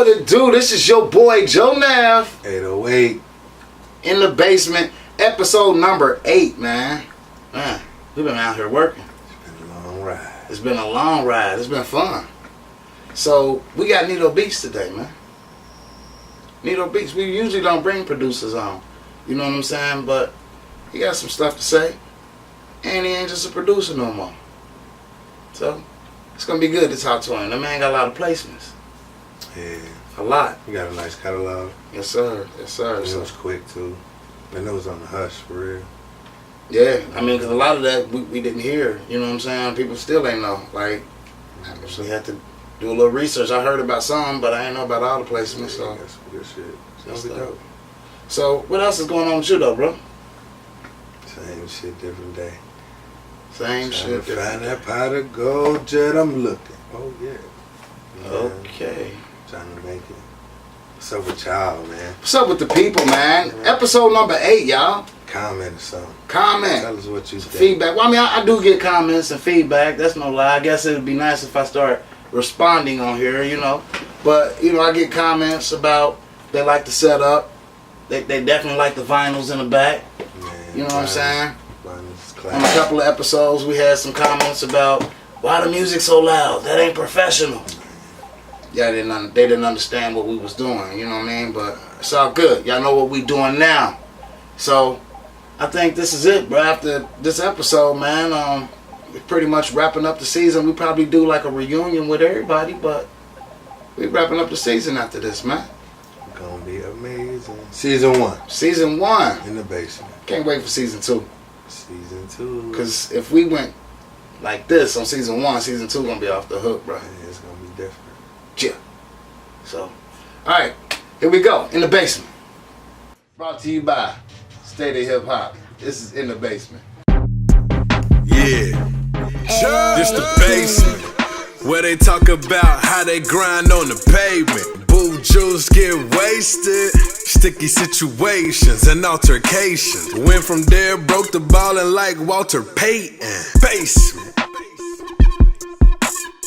What it do? This is your boy Joe Nav 808 in the basement, episode number 8, man. Man, we've been out here working. It's been a long ride. It's been a long ride. It's been fun. So we got Nito Beats today, man. Nito Beats. We usually don't bring producers on. You know what I'm saying? But he got some stuff to say. And he ain't just a producer no more. So it's gonna be good to talk to him. That man got a lot of placements. Yeah. A lot. You got a nice catalog. Yes, sir. Yes, sir. It was quick, too. And it was on the hush, for real. Yeah, I mean, because a lot of that we didn't hear. You know what I'm saying? People still ain't know. Like, I actually had to do a little research. I heard about some, but I ain't know about all the placements. So that's some good shit. That's That's dope. So what else is going on with you, though, bro? Same shit, different day. Same shit. Find that pot of gold jet, I'm looking. Oh, yeah. Okay. Trying to make it. What's up with y'all, man? What's up with the people, man? Episode number 8, y'all. Comment or something. Comment. Tell us what you think. Feedback. Well, I mean, I do get comments and feedback. That's no lie. I guess it would be nice if I start responding on here, you know. But, you know, I get comments about they like the setup. They definitely like the vinyls in the back. Man, you know what I'm saying? Vinyls On a couple of episodes, we had some comments about why the music so loud. That ain't professional. Yeah, they didn't understand what we was doing. You know what I mean? But it's all good. Y'all know what we doing now. So I think this is it, bro. After this episode, man, we're pretty much wrapping up the season. We probably do like a reunion with everybody, but we're wrapping up the season after this, man. Gonna be amazing. Season 1. Season 1. In the basement. Can't wait for season 2. Season 2. Because if we went like this on season 1, season 2 gonna be off the hook, bro. Yeah, it's gonna be different. Yeah. So, alright, here we go. In the basement. Brought to you by State of Hip Hop. This is In the Basement. Yeah. This the basement. Where they talk about how they grind on the pavement. Boo juice get wasted. Sticky situations and altercations. Went from there, broke the ballin' like Walter Payton. Basement.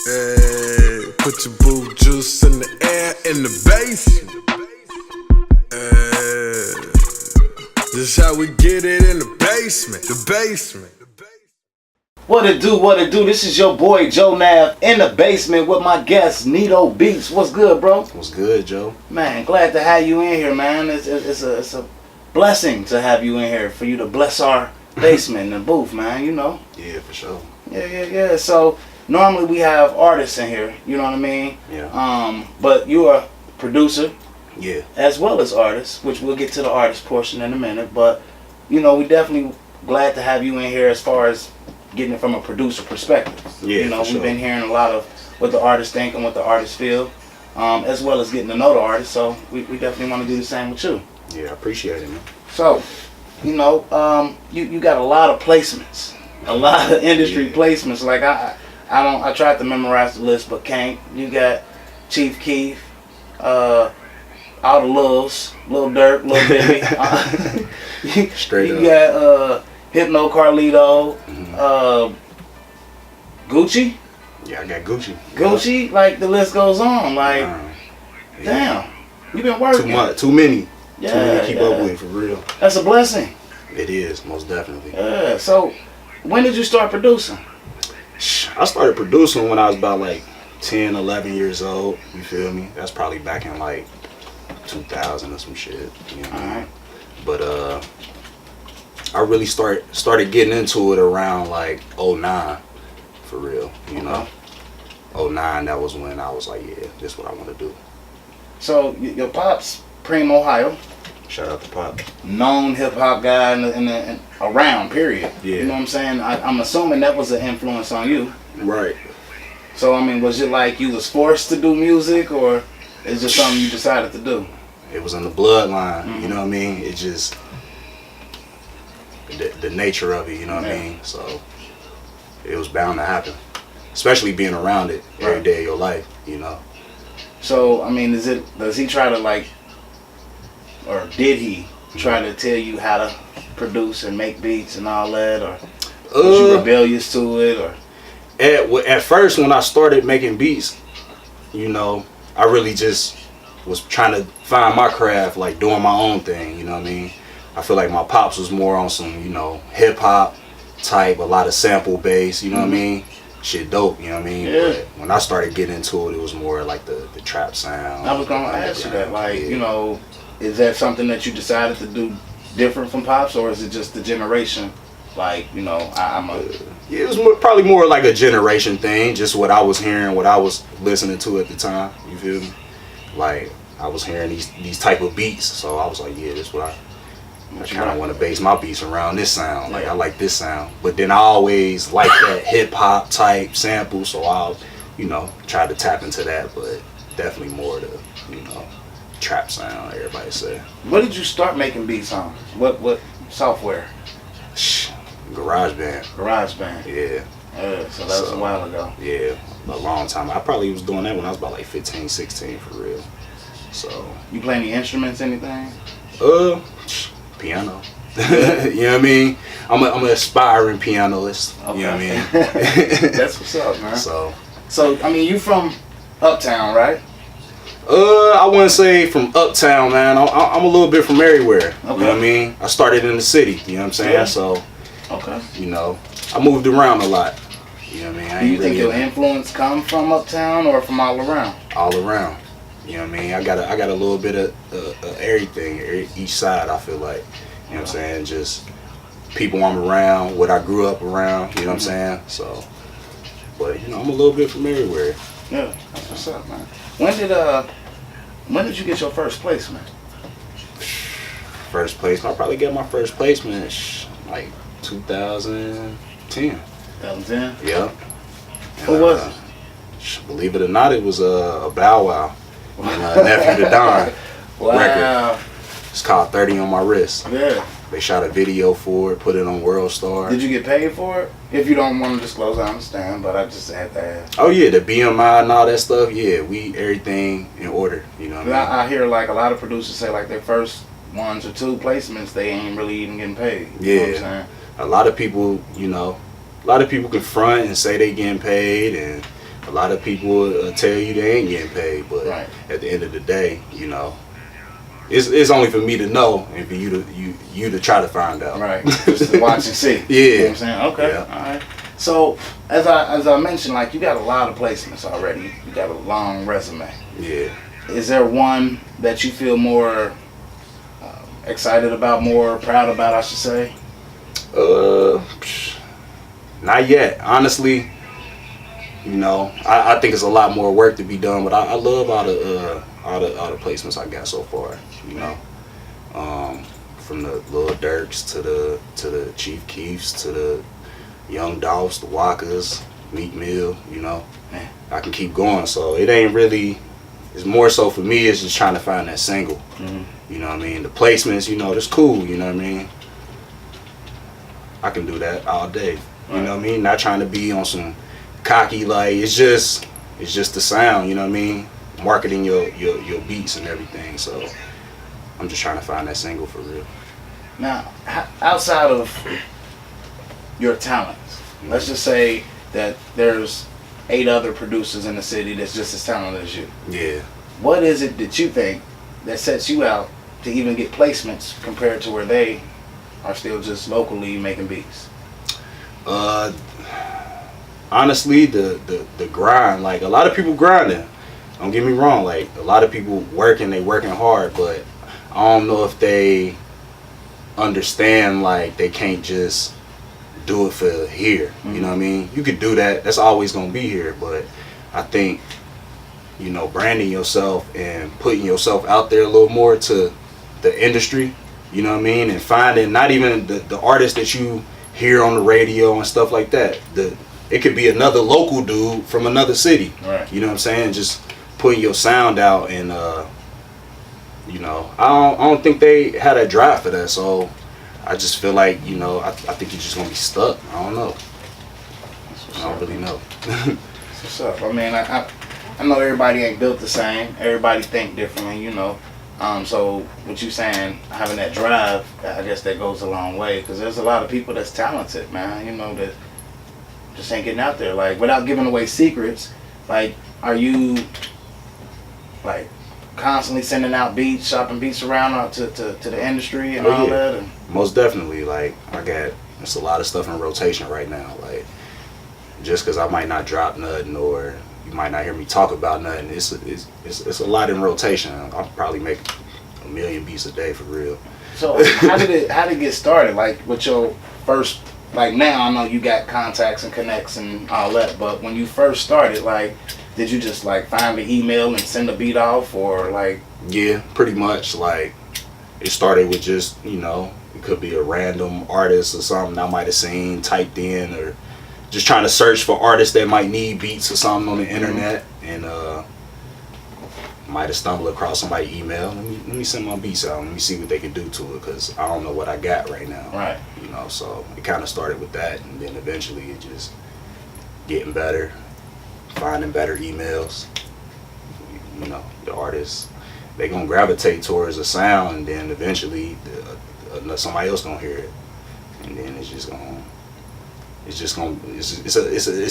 Hey, put your boo juice in the air in the basement. This how we get it in the basement. The basement. What it do, what it do? This is your boy Joe Nav in the basement with my guest Nito Beats. What's good, bro? What's good, Joe? Man, glad to have you in here, man. It's a blessing to have you in here, for you to bless our basement and booth, man, you know. Yeah, for sure. Yeah. So normally we have artists in here, you know what I mean? Yeah. But you're a producer. Yeah. As well as artists, which we'll get to the artist portion in a minute. But, you know, we definitely glad to have you in here as far as getting it from a producer perspective. Yeah, you know, for we've sure. been hearing a lot of what the artists think and what the artists feel, as well as getting to know the artist. So we definitely want to do the same with you. Yeah, I appreciate it, man. So, you know, you got a lot of placements, a lot of industry placements. Like I tried to memorize the list, but can't. You got Chief Keef, all the Lils, Lil Durk, Lil Baby. Straight you up. got Hypno Carlito, Gucci. Yeah, I got Gucci. Gucci, like the list goes on. Like, Yeah. damn, you been working. Too many. Yeah, Too many to keep yeah. up with, for real. That's a blessing. It is, most definitely. Yeah. So, when did you start producing? I started producing when I was about like 10, 11 years old. You feel me? That's probably back in like 2000 or some shit. You know? Alright. But I really started getting into it around like 09, for real. You know, 09. That was when I was like, yeah, this is what I want to do. So your pops, Preem, Ohio, Shout out to Pop. known hip hop guy in around. Period. Yeah. You know what I'm saying? I'm assuming that was an influence on you. Right. So I mean, was it like you was forced to do music, or is it just something you decided to do? It was in the bloodline. Mm-hmm. You know what I mean? It just the nature of it. You know what I Yeah. mean? So it was bound to happen, especially being around it every Right. day of your life. You know. So I mean, does he try to like, or did he try to tell you how to produce and make beats and all that, or was you rebellious to it, or? At first, when I started making beats, you know, I really just was trying to find my craft, like doing my own thing, you know what I mean? I feel like my pops was more on some, you know, hip hop type, a lot of sample bass, you know what I mean? Shit dope, you know what I mean? Yeah. But when I started getting into it, it was more like the trap sound. I was gonna ask you that, like, Yeah. you know, is that something that you decided to do different from Pops, or is it just the generation? Like, you know, I'm a... Yeah, it was probably more like a generation thing, just what I was hearing, what I was listening to at the time, you feel me? Like, I was hearing these type of beats, so I was like, yeah, this is what I kind of want to base my beats around this sound. Like, I like this sound. But then I always like that hip-hop type sample, so I'll, you know, try to tap into that, but definitely more the, you know, trap sound, everybody say. What did you start making beats on? What software? GarageBand. GarageBand. Yeah. So that was a while ago. Yeah, a long time. I probably was doing that when I was about like 15, 16 for real. So. You play any instruments, anything? Piano. You know what I mean? I'm an aspiring pianist. Okay. You know what I mean? That's what's up, man. So I mean, you from Uptown, right? I wouldn't say from Uptown, man. I'm a little bit from everywhere. Okay. You know what I mean? I started in the city. You know what I'm saying? Yeah. So, Okay. you know, I moved around a lot. You know what I mean? I Do you ain't think really your influence come from Uptown or from all around? all around. You know what I mean? I got a little bit of everything, each side. I feel like, you know what I'm saying? Just people I'm around, what I grew up around. You know what I'm saying? So, but you know, I'm a little bit from everywhere. Yeah, that's what's up, man. When did you get your first placement? First place, I probably got my first placement like 2010. 2010. Yep. Who was it? Believe it or not, it was a Bow Wow and Nephew the Don Wow. record. It's called 30 on My Wrist. Yeah. They shot a video for it, put it on World Star. Did you get paid for it? If you don't want to disclose, I understand, but I just had to ask. Oh yeah, the BMI and all that stuff. Yeah, we everything in order. You know what I mean? I hear like a lot of producers say like their first 1 or 2 placements, they ain't really even getting paid. You know what I'm saying? A lot of people, you know, a lot of people can front and say they getting paid, and a lot of people tell you they ain't getting paid. But Right. at the end of the day, you know, it's only for me to know and for you to try to find out. Right. Just to watch and see. Yeah. You know what I'm saying? Okay. Yeah. All right. So as I mentioned, like you got a lot of placements already. You got a long resume. Yeah. Is there one that you feel more excited about, more proud about, I should say? Not yet. Honestly, you know, I think it's a lot more work to be done, but I love all the placements I got so far. You know, from the Lil Durks to the Chief Keefs to the Young Dolphs, the Walkers, Meek Mill. You know, I can keep going. So it ain't really. It's more so for me. It's just trying to find that single. Mm-hmm. You know what I mean? The placements, you know, that's cool. You know what I mean? I can do that all day. You know what I mean? Not trying to be on some cocky, like it's just the sound. You know what I mean? Marketing your beats and everything. So I'm just trying to find that single for real. Now, outside of your talents, let's just say that there's 8 other producers in the city that's just as talented as you. Yeah. What is it that you think that sets you out to even get placements compared to where they are still just locally making beats? Honestly, the grind. Like a lot of people grinding. Don't get me wrong. Like a lot of people working hard, but I don't know if they understand like they can't just do it for here. Mm-hmm. You know what I mean? You could do that. That's always gonna be here. But I think, you know, branding yourself and putting yourself out there a little more to the industry. You know what I mean? And finding not even the artists that you hear on the radio and stuff like that. It could be another local dude from another city. Right. You know what I'm saying? Just putting your sound out and you know, I don't think they had a drive for that. So I just feel like, you know, I think you're just gonna be stuck. I don't know. I don't really know. That's what's up. I mean, I know everybody ain't built the same. Everybody think differently, you know. So what you saying, having that drive, I guess that goes a long way, because there's a lot of people that's talented, man, you know, that just ain't getting out there. Like, without giving away secrets, like, are you, like, constantly sending out beats, shopping beats around to the industry and all that? And most definitely. Like it's a lot of stuff in rotation right now. Like just because I might not drop nothing or you might not hear me talk about nothing, it's a lot in rotation. I'll probably make 1 million beats a day for real. So how did it get started? Like with your first, like now I know you got contacts and connects and all that, but when you first started, like did you just like find the email and send a beat off, or like? Yeah, pretty much. Like it started with just, it could be a random artist or something I might have seen, typed in, or just trying to search for artists that might need beats or something on the internet, and might have stumbled across somebody's email. Let me send my beats out. Let me see what they can do to it, because I don't know what I got right now. Right. So it kind of started with that, and then eventually it just getting better, finding better emails. The artists, they gonna gravitate towards a sound, and then eventually somebody else gonna hear it, and then it's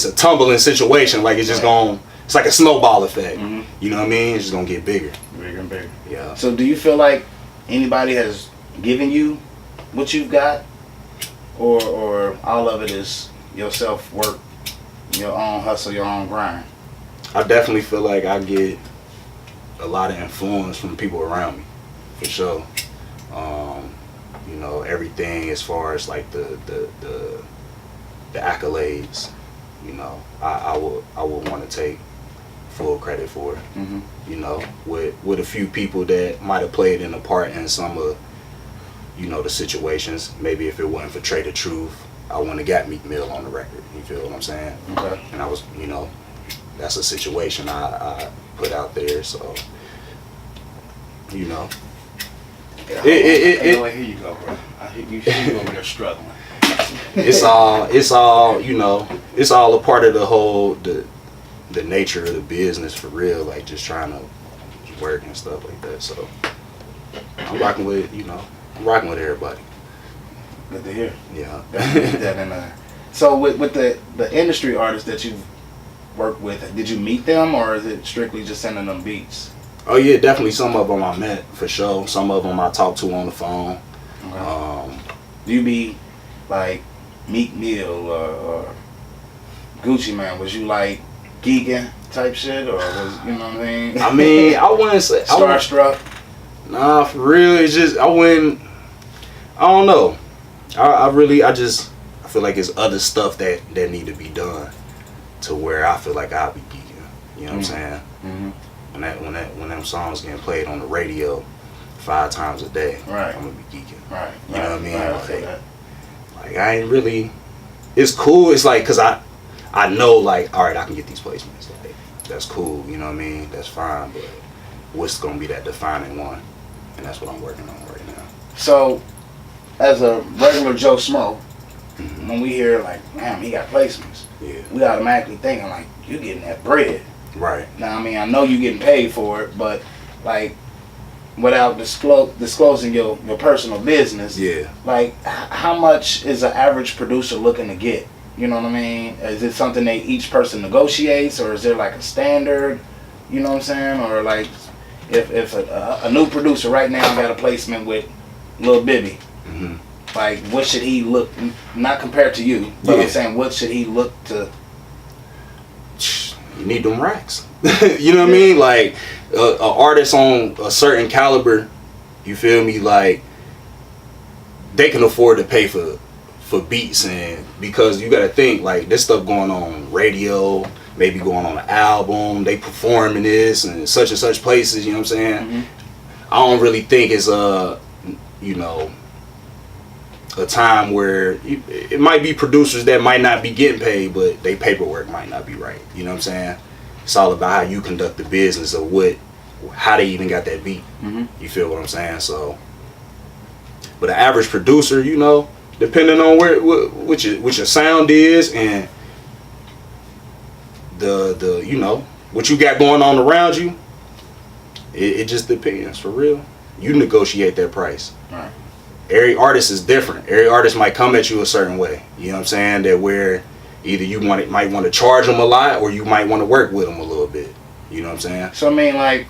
a tumbling situation. Like it's like a snowball effect. Mm-hmm. You know what I mean? It's just gonna get bigger and bigger. Yeah. So do you feel like anybody has given you what you've got, or all of it is your self work, your own hustle, your own grind? I definitely feel like I get a lot of influence from people around me, for sure. Everything as far as like the accolades, I would want to take full credit for it. Mm-hmm. With a few people that might have played in a part in some of the situations. Maybe if it wasn't for Trey the Truth, I wouldn't have got Meek Mill on the record. You feel what I'm saying? Okay. And I was, that's a situation I put out there. So, Yeah, here you go, bro. You over there struggling. it's all it's all a part of the whole the nature of the business, for real. Like just trying to work and stuff like that. So I'm rocking with everybody. Good to hear. Yeah. That in there. So with the industry artists that you've worked with, did you meet them, or is it strictly just sending them beats? Oh yeah, definitely. Some of them I met, for sure. Some of them I talked to on the phone. Okay. Do you be like Meek Mill or Gucci Man? Was you like geeking type shit, or was what I mean? I mean, I wouldn't say starstruck. Nah, for real. It's just I don't know. I feel like it's other stuff that need to be done to where I feel like I'll be geeking. You know what I'm saying? Mm-hmm. When them songs getting played on the radio 5 times a day, right, I'm gonna be geeking. Right. You know what I mean? Right, like I ain't really. It's cool. It's like because I know like all right, I can get these placements. Like that's cool. You know what I mean? That's fine. But what's gonna be that defining one? And that's what I'm working on right now. So, as a regular Joe Smo, when we hear like, damn, he got placements, we automatically thinking like, you getting that bread. Right. Now, I mean, I know you getting paid for it, but like, without disclosing your personal business, like, how much is an average producer looking to get? You know what I mean? Is it something that each person negotiates, or is there like a standard? You know what I'm saying? Or like, if a new producer right now got a placement with Lil Bibby, like, what should he look? Not compared to you, but I'm saying, what should he look to? You need them racks. You know what I mean? Like a artist on a certain caliber, you feel me? Like they can afford to pay for beats, and because you got to think like this stuff going on radio, maybe going on an album, they performing this and such places. You know what I'm saying? I don't really think it's a time where it might be producers that might not be getting paid, but they paperwork might not be right. You know what I'm saying? It's all about how you conduct the business of how they even got that beat. You feel what I'm saying? So, but an average producer, depending on what your sound is and the what you got going on around you, it just depends, for real. You negotiate that price. Right. Every artist is different. Every artist might come at you a certain way. You know what I'm saying? That where either you might want to charge them a lot, or you might want to work with them a little bit. You know what I'm saying? So I mean, like,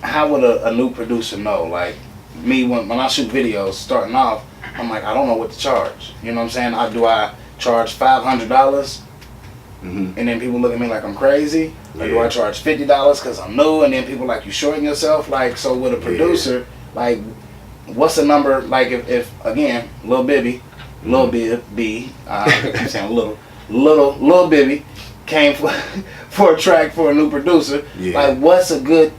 how would a new producer know? Like me, when I shoot videos starting off, I'm like, I don't know what to charge. You know what I'm saying? Do I charge $500? And then people look at me like I'm crazy? Or do I charge $50 because I'm new? And then people like, you shorting yourself? Like, so with a producer, like, what's the number? Like, if again, Lil Bibby, I'm saying Lil Bibby came for a track for a new producer. Like, what's a good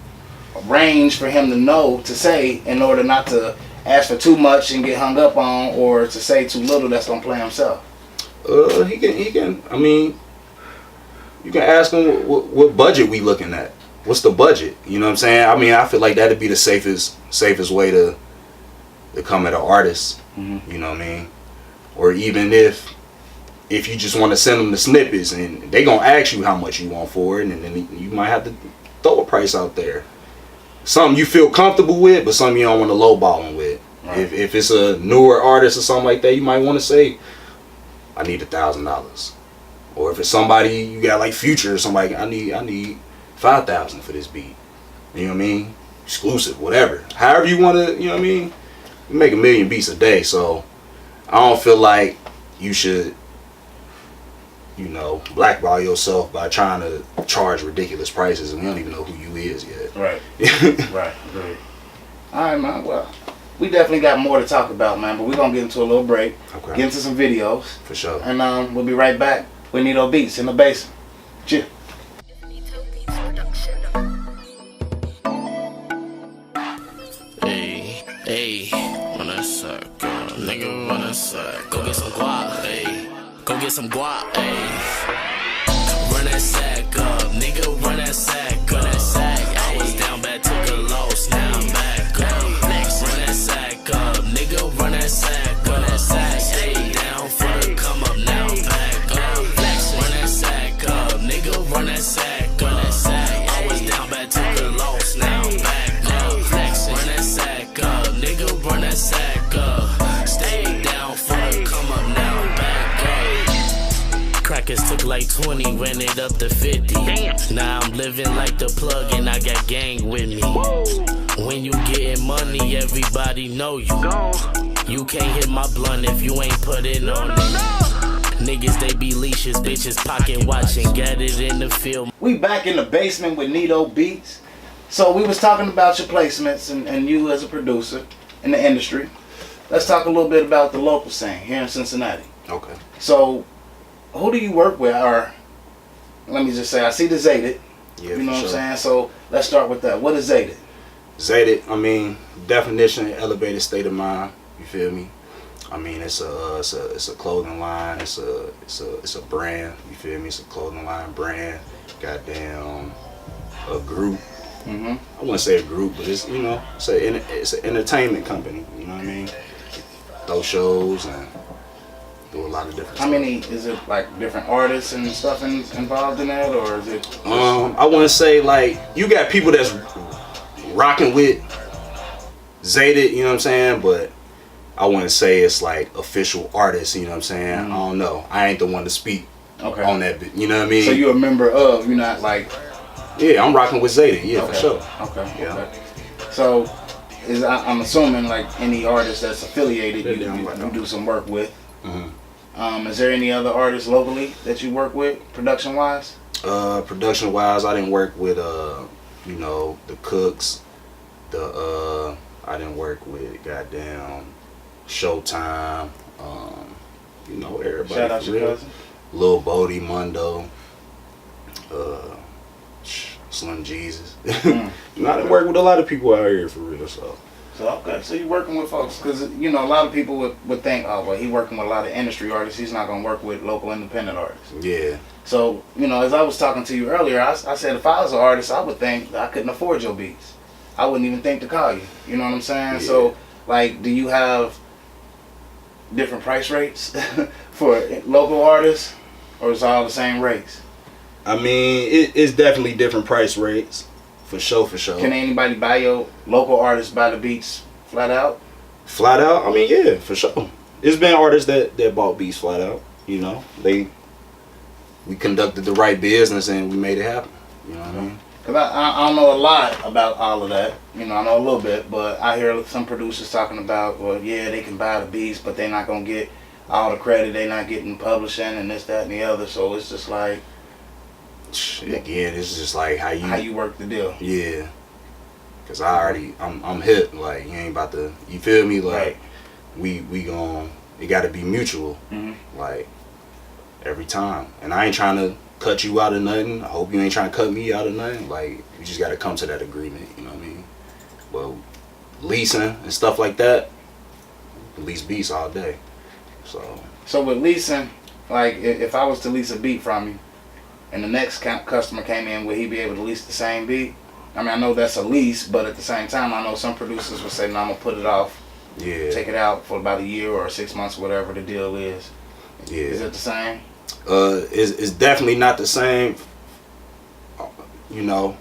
range for him to know to say in order not to ask for too much and get hung up on, or to say too little that's gonna play himself? He can. I mean, you can ask him what budget we looking at. What's the budget? You know what I'm saying? I mean, I feel like that'd be the safest way to come at an artist. You know what I mean? Or even if you just want to send them the snippets and they gonna ask you how much you want for it, and then you might have to throw a price out there. Something you feel comfortable with, but something you don't want to lowball them with. Right. If it's a newer artist or something like that, you might want to say, I need $1,000. Or if it's somebody you got like Future or somebody, I need $5,000 for this beat. You know what I mean? Exclusive, whatever. However you want to, you know what I mean? You make 1 million beats a day, so I don't feel like you should, you know, blackball yourself by trying to charge ridiculous prices and we don't even know who you is yet. Right. Right. Great. All right, man. Well, we definitely got more to talk about, man, but we're going to get into a little break. Okay. Get into some videos. For sure. And we'll be right back with Nito Beats in the basement. Cheers. Hey, on that side, girl. Nigga, run that side. Go get some guap, hey. Go get some guap, hey. Run that sack up, nigga, run that sack up. I was down bad, took a loss, now I'm back up. Run that sack up, nigga, run that sack up. Stay down for the come up, now I'm back up. Run that sack up, nigga, run that sack up. I was down bad, took a loss, now I'm back up. Run that sack up, nigga, run that sack up. Stay down for the come up, now I'm back up. Crackers took like 20, ran it up to 50. Now I'm living like the plug and I got gang with me. When you getting money, everybody know you. You can't hit my blunt if you ain't put it on it. Niggas, they be leashes, bitches pocket watching, get it in the field. We back in the basement with Nito Beats. So we was talking about your placements and you as a producer in the industry. Let's talk a little bit about the local scene here in Cincinnati. Okay. So who do you work with? Or let me just say, I see the Zated. Yeah, you know what I'm saying? So let's start with that. What is Zated? Zated, I mean, definition, elevated state of mind. You feel me? I mean, it's a clothing line. It's a brand. You feel me? It's a clothing line brand. Goddamn, a group. I wouldn't say a group, but it's, you know, it's an entertainment company. You know what I mean? Throw shows and do a lot of different. How many is it? Like different artists and stuff involved in that, or is it? I wouldn't say like you got people that's rocking with Zated. You know what I'm saying? But I wouldn't say it's like official artists. You know what I'm saying? I don't know. I ain't the one to speak on that. You know what I mean? So you're a member of? You're not like? Yeah, I'm rocking with Zated. Yeah, for sure. Okay. Yeah. Okay. So, I'm assuming like any artist that's affiliated, you do some work with. Is there any other artists locally that you work with, production wise? Production wise, I didn't work with you know, the Cooks. I didn't work with goddamn Showtime. You know, everybody. Shout out your cousin. Lil Bodie, Mundo. Slim Jesus. You know, I done work with a lot of people out here for real. So okay, so you're working with folks, because you know a lot of people would think, oh well, he working with a lot of industry artists. He's not gonna work with local independent artists. Yeah. So you know, as I was talking to you earlier, I said if I was an artist, I would think I couldn't afford your beats. I wouldn't even think to call you. You know what I'm saying? Yeah. So like, do you have different price rates for local artists, or is it all the same rates? I mean, it's definitely different price rates, for sure, for sure. Can anybody buy your local artists buy the beats flat out? Flat out? I mean, yeah, for sure. It's been artists that bought beats flat out. You know, we conducted the right business and we made it happen. You know what I mean? Cause I don't know a lot about all of that. You know, I know a little bit, but I hear some producers talking about, well, yeah, they can buy the beats, but they're not gonna get all the credit. They're not getting publishing and this, that, and the other. So it's just like, again, it's just like how you work the deal. Yeah. Cause I'm hip. Like you ain't about to. You feel me? Like we gon' it got to be mutual. Like every time, and I ain't trying to cut you out of nothing. I hope you ain't trying to cut me out of nothing. Like we just got to come to that agreement. You know what I mean? Well, leasing and stuff like that, lease beats all day. So with leasing, like if I was to lease a beat from you, and the next customer came in, would he be able to lease the same beat? I mean, I know that's a lease, but at the same time, I know some producers would say, no, I'm gonna put it off. Yeah. Take it out for about a year or 6 months, whatever the deal is. Yeah. Is it the same? It's definitely not the same. You know,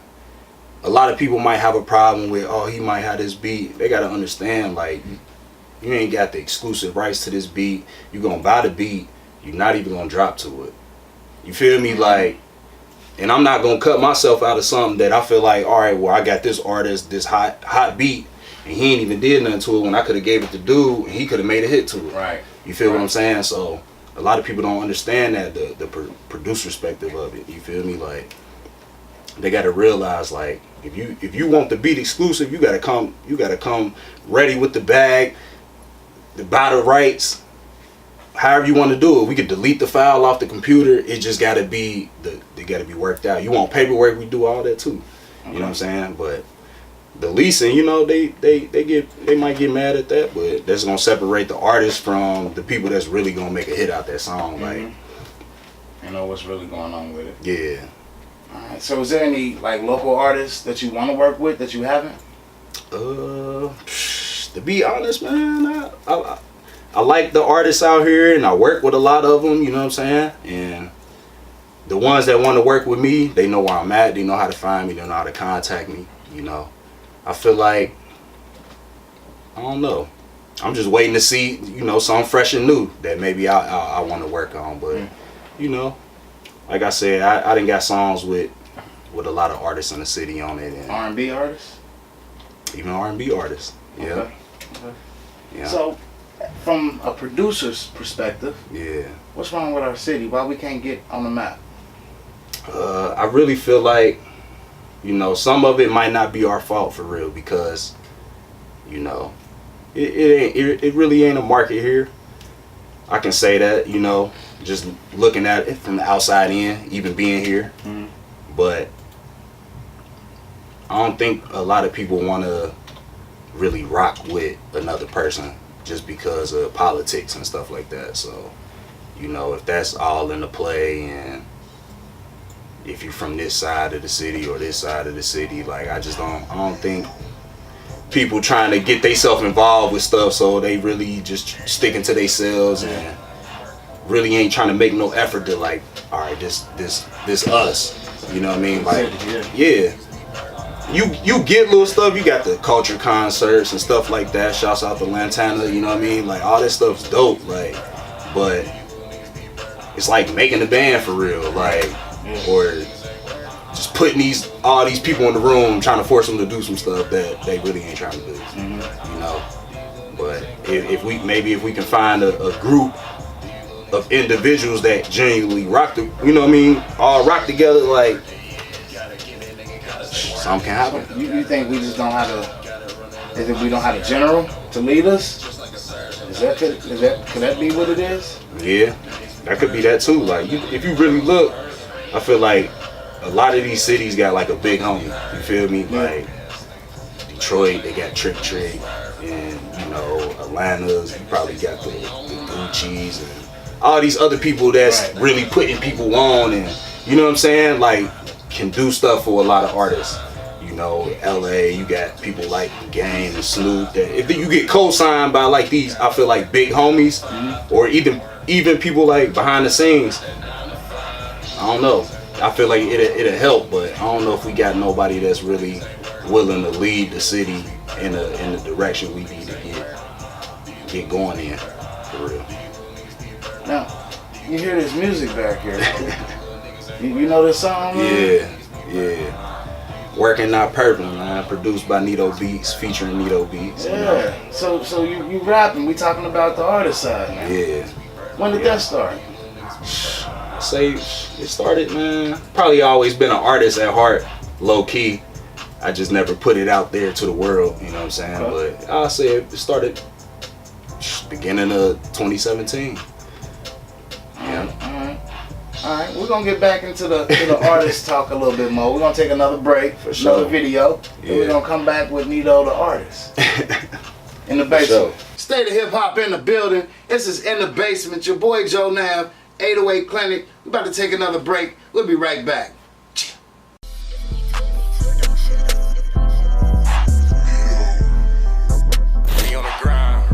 a lot of people might have a problem with, oh, he might have this beat. They gotta understand, like, you ain't got the exclusive rights to this beat. You gonna buy the beat, you're not even gonna drop to it. You feel me? Like, and I'm not gonna cut myself out of something that I feel like, all right, well, I got this artist, this hot beat, and he ain't even did nothing to it when I could have gave it to dude, and he could have made a hit to it. Right. You feel what I'm saying? So a lot of people don't understand that the producer perspective of it. You feel me? Like they got to realize, like, if you want the beat exclusive, you gotta come ready with the bag, to buy the rights. However you want to do it, we could delete the file off the computer. It just gotta be they gotta be worked out. You want paperwork, we do all that too. You know what I'm saying? But the leasing, you know, they might get mad at that, but that's gonna separate the artist from the people that's really gonna make a hit out that song. Like, you know what's really going on with it. Yeah. All right. So is there any like local artists that you want to work with that you haven't? To be honest, man, I like the artists out here, and I work with a lot of them, you know what I'm saying? And the ones that want to work with me, they know where I'm at, they know how to find me, they know how to contact me, you know. I feel like, I don't know, I'm just waiting to see, you know, something fresh and new that maybe I want to work on. But, you know, like I said, I done got songs with a lot of artists in the city on it. And R&B artists? Even R&B artists, yeah. Okay. Yeah. So, from a producer's perspective, yeah, what's wrong with our city? Why we can't get on the map? I really feel like, you know, some of it might not be our fault for real, because, you know, it really ain't a market here. I can say that, you know, just looking at it from the outside in, even being here. But I don't think a lot of people want to really rock with another person just because of politics and stuff like that. So, you know, if that's all in the play, and if you're from this side of the city or this side of the city, like, I don't think people trying to get themselves involved with stuff, so they really just sticking to themselves and really ain't trying to make no effort to, like, all right, this us, you know what I mean? Like, yeah. You get little stuff, you got the culture concerts and stuff like that, shouts out to Lantana, you know what I mean? Like, all that stuff's dope, like, but it's like making a band for real, like, or just putting all these people in the room trying to force them to do some stuff that they really ain't trying to do, you know? But if we can find a group of individuals that genuinely rock you know what I mean, all rock together, like, something can happen. You think we just don't have is it we don't have a general to lead us? Could that be what it is? Yeah, that could be that too. Like, if you really look, I feel like a lot of these cities got like a big homie. You feel me? Like Detroit, they got Trick, and you know, Atlanta's, you probably got the Gucci's and all these other people that's really putting people on, and you know what I'm saying? Like, can do stuff for a lot of artists. You know, LA, you got people like Game and Snoop that if you get co-signed by like these, I feel like big homies, or even people like behind the scenes. I don't know. I feel like it'll help, but I don't know if we got nobody that's really willing to lead the city in the direction we need to get going in, for real. Now, you hear this music back here. You know this song, man? Yeah. Working Not Purple, man. Produced by Nito Beats, featuring Nito Beats. Yeah. You know? So you rapping? We talking about the artist side, man. Yeah. When did that start? Say it started, man. Probably always been an artist at heart, low key. I just never put it out there to the world, you know what I'm saying? Okay. But I'll say it started beginning of 2017. Yeah. All right, we're gonna get back into the artist talk a little bit more. We're gonna take another break for sure. another video. Yeah. And we're gonna come back with Nito the artist in the basement. Sure. State of hip hop in the building. This is In the Basement. Your boy Joe Nav, 808 Clinic. We're about to take another break. We'll be right back. We on the grind.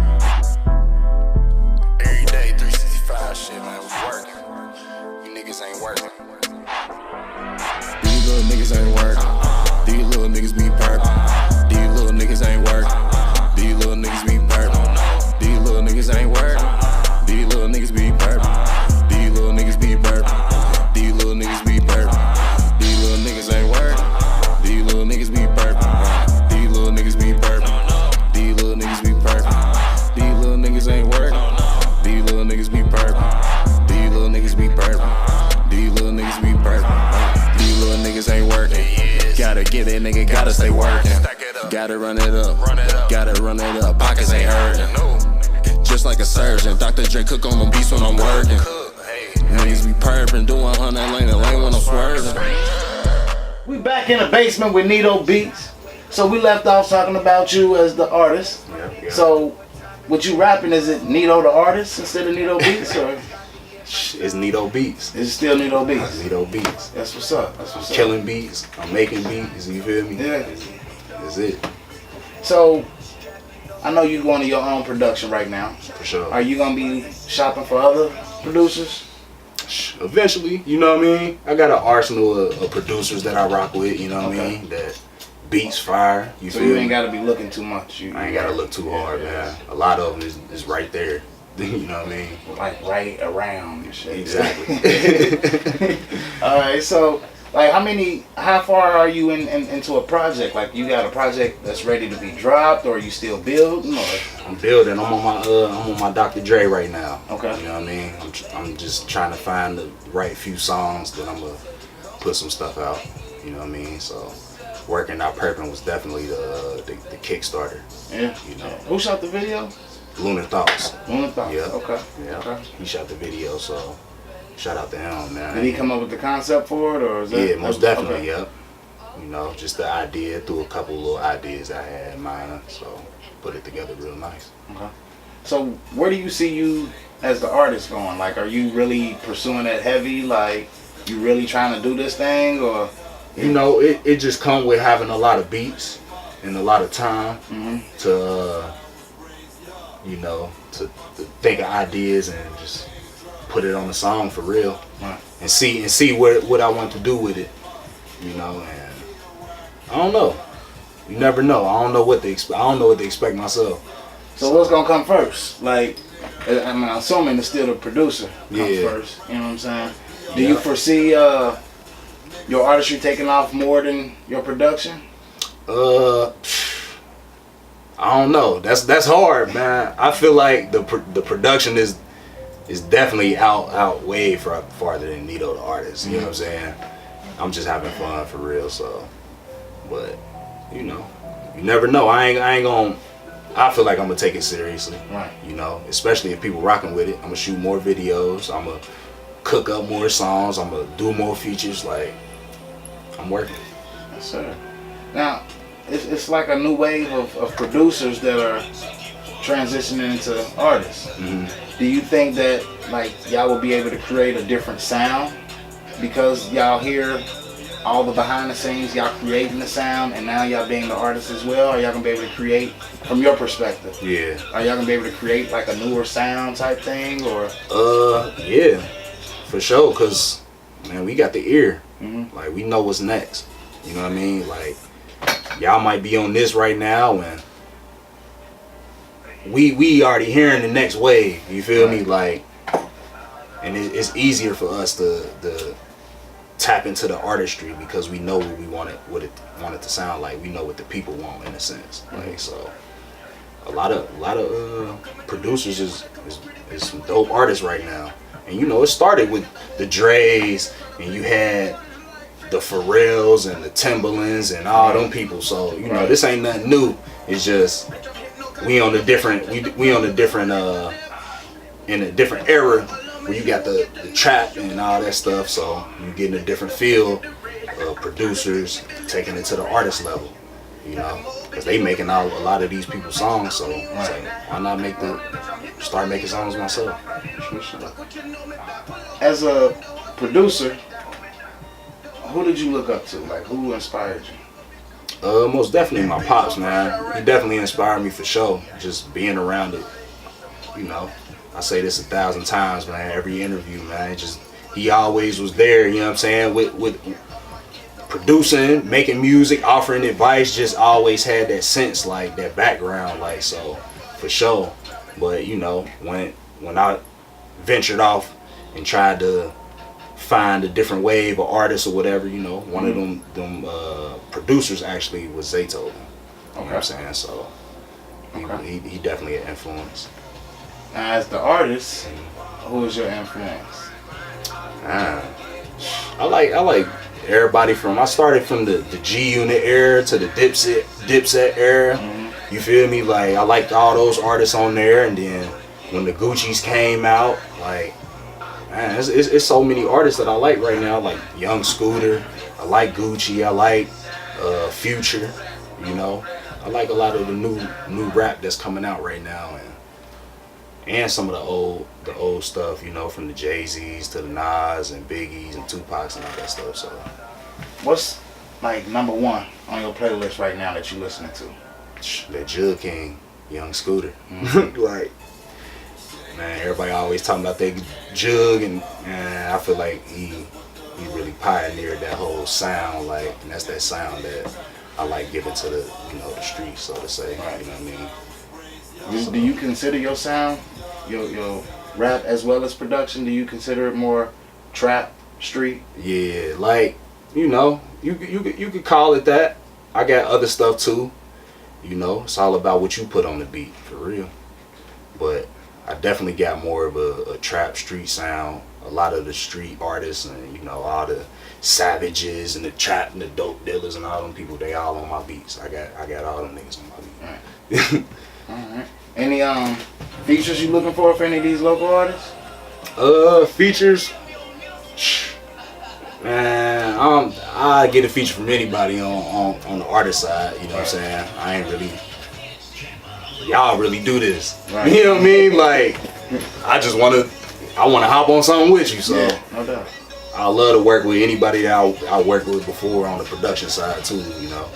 Every day, 365 shit, man. We working. You niggas ain't working. These little niggas ain't working. These little niggas be purple. These little niggas ain't working. These little niggas be purple. These little niggas ain't working. These little niggas be purple. These little niggas be purple. These little niggas be purple. These little niggas ain't working. These little niggas be purple. These little niggas be purple. These little niggas be purple. These little niggas ain't working. These little niggas be purple. These little niggas be purple. These little niggas be purple. These little niggas ain't working. Gotta get it, nigga, gotta stay working. Gotta run it up. Gotta run it up. Pockets ain't hurting. Just like a surgeon. Dr. Dre cook on them beats when I'm working. Niggas be purping, doing 100 lane to lane when I'm swerving. We back in the basement with Nito Beats. So we left off talking about you as the artist. Yeah. So what you rapping, is it Nito the artist instead of Nito Beats, or It's Nito Beats. is it still Nito Beats? Nito Beats. That's what's up. That's what's up. Killing beats. I'm making beats. You feel me? Yeah. That's it. So I know you're going to your own production right now. For sure. Are you gonna be shopping for other producers? Eventually, you know what I mean? I got an arsenal of producers that I rock with, you know what I mean? That beats fire. You So feel you me? ain't gotta be looking too much. I ain't gotta look too hard, man. A lot of them is right there. You know what I mean? Like right around and shit. Exactly. All right, so like how far are you into a project? Like you got a project that's ready to be dropped, or are you still building, or? I'm building. I'm on my Dr. Dre right now. Okay. You know what I mean? I'm just trying to find the right few songs that I'm gonna put some stuff out. You know what I mean? So Working Not Purple was definitely the Kickstarter. Yeah. You know. Who shot the video? Lunar Thoughts. Lunar Thoughts. Yeah. Okay. Yeah. Okay. He shot the video, so shout out to him, man. Did he come up with the concept for it, or is that? Yeah, most definitely, Okay. yep. You know, just the idea, threw a couple little ideas I had in mind, so put it together real nice. Okay. So where do you see you as the artist going? Like, are you really pursuing that heavy? Like, you really trying to do this thing, or? You know, it just come with having a lot of beats and a lot of time to, you know, to think of ideas and just put it on a song for real, Right. and see what I want to do with it, you know. And I don't know. You never know. I don't know what to expect. I don't know what to expect myself. So what's gonna come first? Like, I mean, I'm assuming it's still the producer comes Yeah. first. You know what I'm saying? Do you foresee your artistry taking off more than your production? I don't know. That's hard, man. I feel like the production is definitely out way farther than Nito the artist. You know what I'm saying? I'm just having fun for real. So, but you know, you never know. I ain't gonna. I feel like I'm gonna take it seriously. Right. You know, especially if people rocking with it. I'm gonna shoot more videos. I'm gonna cook up more songs. I'm gonna do more features. Like, I'm working. Yes, sir. Now, it's like a new wave of producers that are transitioning into artists. Do you think that like y'all will be able to create a different sound because y'all hear all the behind the scenes, y'all creating the sound, and now y'all being the artists as well? Are y'all gonna be able to create from your perspective? Yeah. Are y'all gonna be able to create like a newer sound type thing, or? Yeah, for sure. Cause man, we got the ear. Like, we know what's next. You know what I mean? Like, y'all might be on this right now, and we already hearing the next wave. You feel me? Like, and it's easier for us to tap into the artistry because we know what we wanted to sound like. We know what the people want in a sense. Like so, a lot of producers is some dope artists right now. And you know, it started with the Dre's, and you had the Pharrells and the Timbalands and all them people. So you know, this ain't nothing new. It's just we on a different in a different era where you got the trap and all that stuff. So you getting a different feel of producers taking it to the artist level. You know, because they making a lot of these people's songs. So why not start making songs myself? As a producer, who did you look up to? Like, who inspired you? Most definitely my pops, man. He definitely inspired me for sure. Just being around it, you know. I say this 1,000 times, man. Every interview, man. He always was there. You know what I'm saying? With producing, making music, offering advice. Just always had that sense, like that background, like so, for sure. But you know, when I ventured off and tried to find a different wave of artists or whatever, you know, one of them producers actually was Nito. You know what I'm saying? So he definitely an influence. Now, as the artist, who is your influence? I like everybody from. I started from the G Unit era to the Dipset era. You feel me? Like I liked all those artists on there, and then when the Gucci's came out, like man, it's so many artists that I like right now. Like Young Scooter, I like Gucci, I like Future. You know, I like a lot of the new rap that's coming out right now, and some of the old stuff. You know, from the Jay-Z's to the Nas and Biggie's and Tupac's and all that stuff. So, what's like number one on your playlist right now that you listening to? That Jug King, Young Scooter. Like, man, everybody always talking about that Jug, and I feel like he really pioneered that whole sound, like, and that's that sound that I like giving to the, you know, the streets, so to say. Right. You know what I mean? Do you consider your sound, your rap as well as production? Do you consider it more trap, street? Yeah, like, you know, you could call it that. I got other stuff too. You know, it's all about what you put on the beat, for real. But I definitely got more of a trap street sound. A lot of the street artists and, you know, all the Savages and the trap and the dope dealers and all them people, they all on my beats. I got all them niggas on my beat. Alright. Any features you looking for any of these local artists? Features? Man, I get a feature from anybody on the artist side, you know what I'm saying? I ain't really, y'all really do this. Right. You know what I mean? Like, I wanna hop on something with you, so. Yeah, no doubt. I love to work with anybody that I worked with before on the production side too, you know.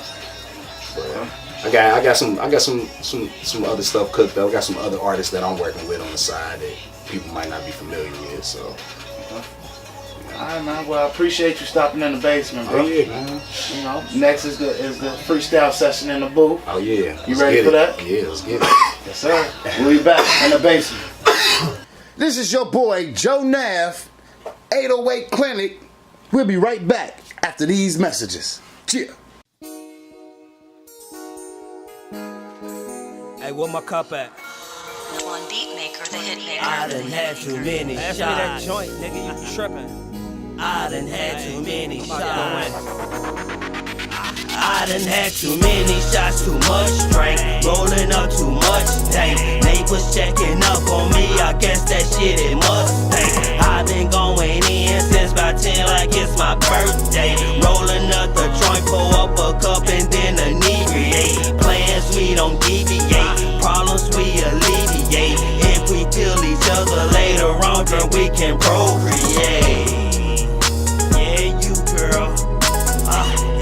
But I got some other stuff cooked up. I got some other artists that I'm working with on the side that people might not be familiar with, so. Alright, man. Well, I appreciate you stopping in the basement, bro. Oh yeah, man. You know, next is the freestyle session in the booth. Oh yeah. You ready for that? Yeah, let's get it. Yes, sir. We'll be back in the basement. This is your boy Joe Nav, 808 Clinic. We'll be right back after these messages. Cheers. Hey, where my cup at? One beat maker, the hit maker. I done had too many shots. That joint, nigga, you tripping. I done had too many shots. I done had too many shots, too much drink, rolling up too much tank. Neighbors checking up on me, I guess that shit it must tank. I been going in since about 10 like it's my birthday. Rolling up the joint, pour up a cup and then inebriate. Plans we don't deviate, problems we alleviate. If we kill each other later on, then we can procreate. Yeah, you girl.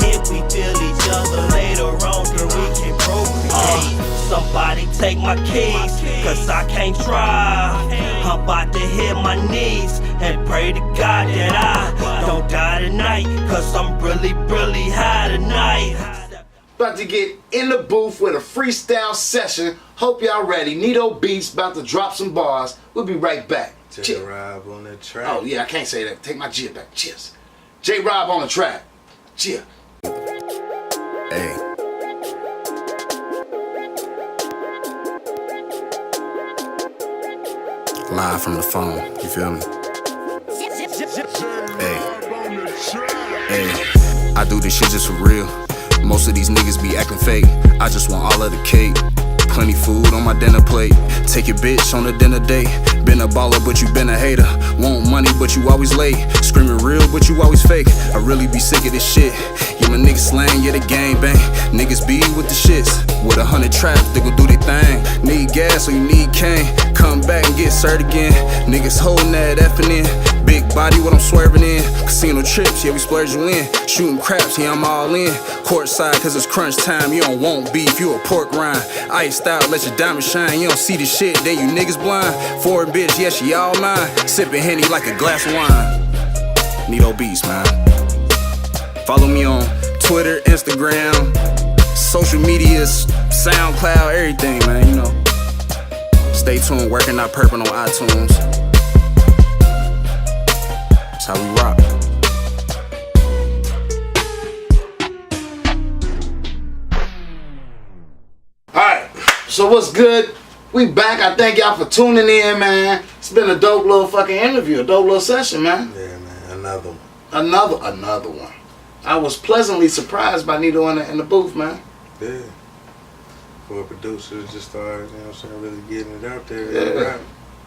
If we feel each other later on, then we can procreate. Somebody take my keys, cause I can't drive. I'm about to hit my knees and pray to God that I don't die tonight, cause I'm really, really high tonight. About to get in the booth with a freestyle session. Hope y'all ready. Nito Beats about to drop some bars. We'll be right back. Cheers. Ride on the track. Oh yeah, I can't say that. Take my G back. Cheers. J-Rob on the track. Yeah. Hey. Live from the phone, you feel me? Hey, I do this shit just for real. Most of these niggas be acting fake. I just want all of the cake. Plenty food on my dinner plate. Take your bitch on a dinner date. Been a baller, but you been a hater. Want money, but you always late. Screaming real, but you always fake. I really be sick of this shit. Yeah, my niggas slang, yeah, the gang bang. Niggas be with the shits. With 100 traps, they gon' do their thing. Need gas, or you need cane. Come back and get served again. Niggas holding that effing in. Big body, what I'm swerving in. Casino trips, yeah, we splurge you in. Shooting craps, yeah, I'm all in. Courtside, cause it's crunch time. You don't want beef, you a pork rind. Iced out, let your diamond shine. You don't see the shit, then you niggas blind. Foreign bitch, yeah, she all mine. Sipping Henny like a glass of wine. Nito beats, man. Follow me on Twitter, Instagram, social medias, SoundCloud, everything, man, you know. Stay tuned, working out purple on iTunes. That's how we rock. Alright, so what's good? We back. I thank y'all for tuning in, man. It's been a dope little fucking interview, a dope little session, man. Yeah, man, another one. Another one. I was pleasantly surprised by Nito in the booth, man. Yeah. For a producer to just start, you know what I'm saying, really getting it out there. Yeah.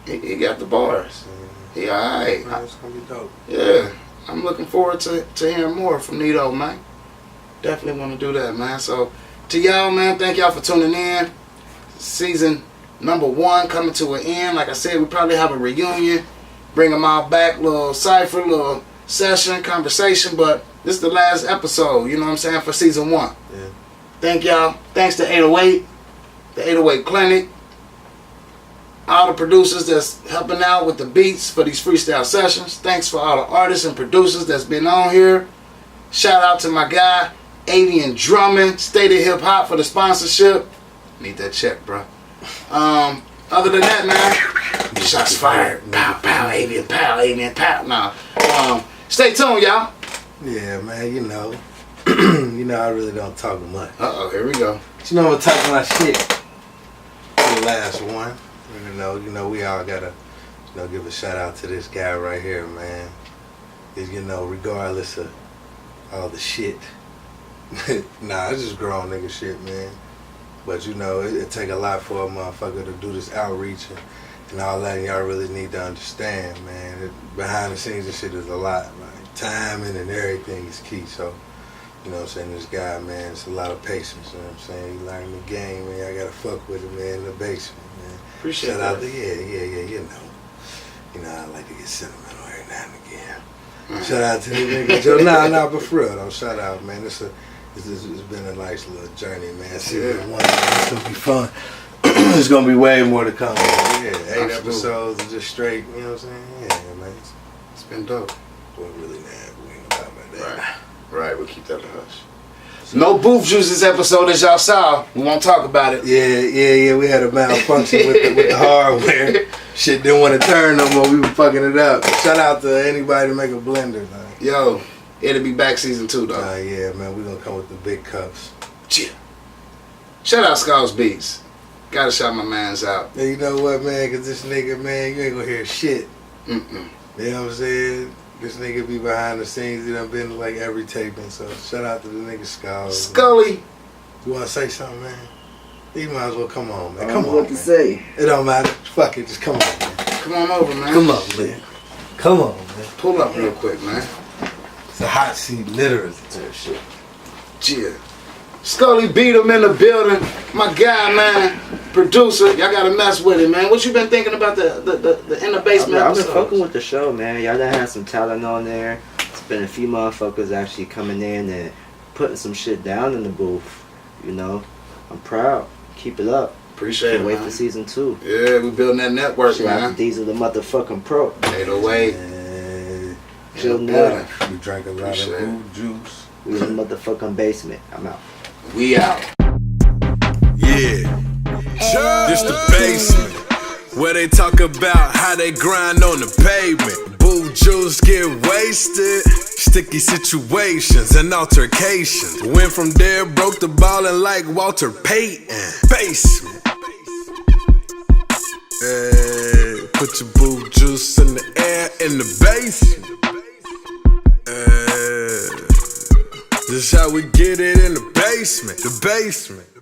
He got the bars. Yeah. He alright. Man, it's gonna be dope. Yeah. I'm looking forward to hearing more from Nito, man. Definitely want to do that, man. So, to y'all, man, thank y'all for tuning in. Season number 1 coming to an end. Like I said, we probably have a reunion. Bring them all back, little cipher, little session, conversation. But this is the last episode, you know what I'm saying, for season 1. Yeah. Thank y'all. Thanks to 808, the 808 Clinic. All the producers that's helping out with the beats for these freestyle sessions. Thanks for all the artists and producers that's been on here. Shout out to my guy, Avian Drummond, State of Hip Hop, for the sponsorship. Need that check, bro. Other than that, man, shots fired. Pow, pow, Avian, pow, Avian, pow. Nah. Stay tuned, y'all. Yeah, man, you know. You know, I really don't talk much. Uh-oh, here we go. But you know, I'm talking my shit. The last one. You know, we all gotta, you know, give a shout out to this guy right here, man. Is, you know, regardless of all the shit. Nah, it's just grown nigga shit, man. But you know, it take a lot for a motherfucker to do this outreach and all that. And y'all really need to understand, man. Behind the scenes, this shit is a lot. Like timing and everything is key. So, you know what I'm saying, this guy, man, it's a lot of patience. You know what I'm saying? He learned the game, man. I gotta fuck with him, man, in the basement, man. Appreciate Shout that. out to, yeah, you know. You know, I like to get sentimental every now and again. Shout out to the nigga Joe. Nah, but for real though, shout out, man. It's been a nice little journey, man. Season 1, it's gonna be fun. There's gonna be way more to come. Yeah, 8 Absolutely. episodes of just straight, you know what I'm saying? Yeah, man. It's been dope. Well, really, man, we ain't about that. Right, we'll keep that a hush. No booth juice this episode, as y'all saw. We won't talk about it. Yeah. We had a malfunction with the hardware. Shit didn't want to turn no more. We were fucking it up. Shout out to anybody to make a blender, man. Yo, it'll be back season 2, though. Yeah, man. We're gonna come with the big cups. Yeah. Shout out Skulls Beats. Gotta shout my mans out. Hey, you know what, man? Cause this nigga, man, you ain't gonna hear shit. You know what I'm saying? This nigga be behind the scenes. He done been to like every taping. So shout out to the nigga Skulls. Scully. You wanna say something, man? You might as well come on, man. I Come don't on, know what to man. say. It don't matter. Fuck it. Just come on, man. Come on over, man. Come on, man. Come on, man. Pull up real quick, man. It's a hot seat, literally. Shit. Yeah. Scully beat him in the building. My guy, man. Producer. Y'all gotta mess with it, man. What you been thinking about the in the basement I've been episodes? fucking with the show, man. Y'all done had some talent on there. It's been a few motherfuckers actually coming in and putting some shit down in the booth. You know, I'm proud. Keep it up. Appreciate Can't it, wait man. for season 2. Yeah, we building that network, Shout out man. to Diesel the motherfucking pro. 808. Chill building. now. We drank a lot Appreciate of it. booze juice. We in the motherfucking basement. I'm out. We out. Yeah. This the basement. where they talk about how they grind on the pavement. Boo juice get wasted, sticky situations and altercations. Went from there, broke the ballin' like Walter Payton. Basement. Hey, put your boo juice in the air in the basement. This how we get it in the basement. The basement.